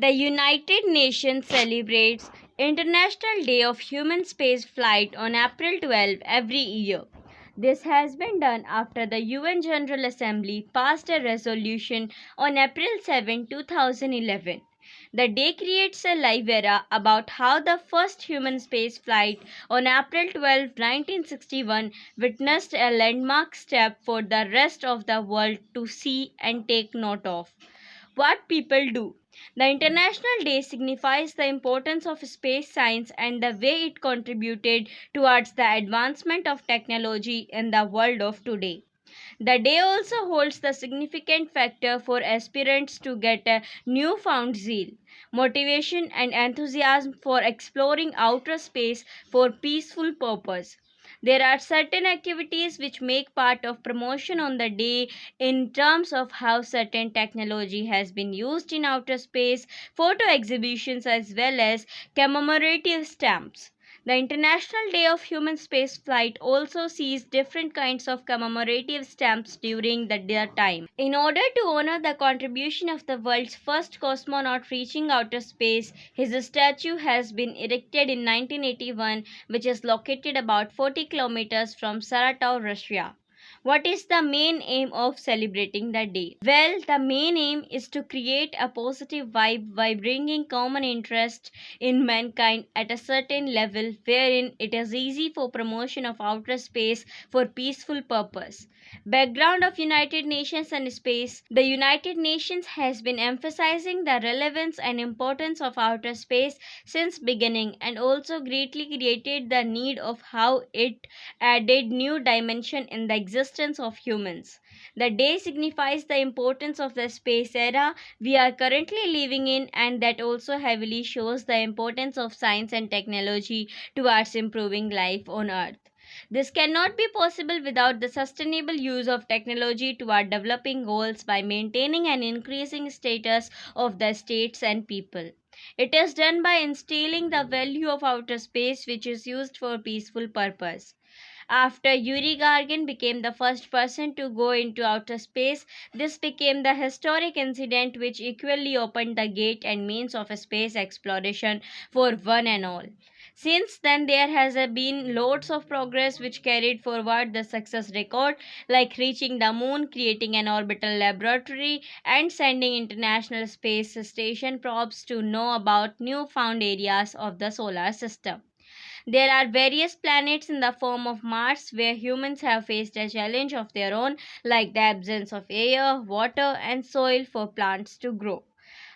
The United Nations celebrates International Day of Human Space Flight on April 12 every year. This has been done after the UN General Assembly passed a resolution on April 7, 2011. The day creates a live era about how the first human space flight on April 12, 1961 witnessed a landmark step for the rest of the world to see and take note of. What people do. The International Day signifies the importance of space science and the way it contributed towards the advancement of technology in the world of today. The day also holds the significant factor for aspirants to get a newfound zeal, motivation, and enthusiasm for exploring outer space for peaceful purpose. There are certain activities which make part of promotion on the day in terms of how certain technology has been used in outer space, photo exhibitions, as well as commemorative stamps. The International Day of Human Space Flight also sees different kinds of commemorative stamps during the time. In order to honor the contribution of the world's first cosmonaut reaching outer space, his statue has been erected in 1981, which is located about 40 kilometers from Saratov, Russia. What is the main aim of celebrating the day? Well, the main aim is to create a positive vibe by bringing common interest in mankind at a certain level wherein it is easy for promotion of outer space for peaceful purpose. Background of United Nations and space. The United Nations has been emphasizing the relevance and importance of outer space since beginning and also greatly created the need of how it added new dimension in the existence of humans. The day signifies the importance of the space era we are currently living in, and that also heavily shows the importance of science and technology towards improving life on Earth. This cannot be possible without the sustainable use of technology toward developing goals by maintaining and increasing status of the states and people. It is done by instilling the value of outer space which is used for peaceful purpose. After Yuri Gagarin became the first person to go into outer space, this became the historic incident which equally opened the gate and means of space exploration for one and all. Since then, there has been loads of progress which carried forward the success record, like reaching the moon, creating an orbital laboratory, and sending International Space Station probes to know about new-found areas of the solar system. There are various planets in the form of Mars where humans have faced a challenge of their own, like the absence of air, water, and soil for plants to grow.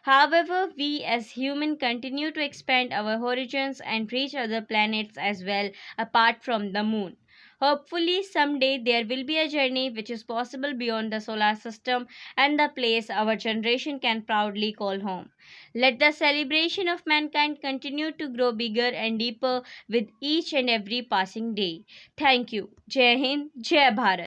However, we as humans continue to expand our horizons and reach other planets as well, apart from the moon. Hopefully, someday there will be a journey which is possible beyond the solar system and the place our generation can proudly call home. Let the celebration of mankind continue to grow bigger and deeper with each and every passing day. Thank you. Jai Hind, Jai Bharat.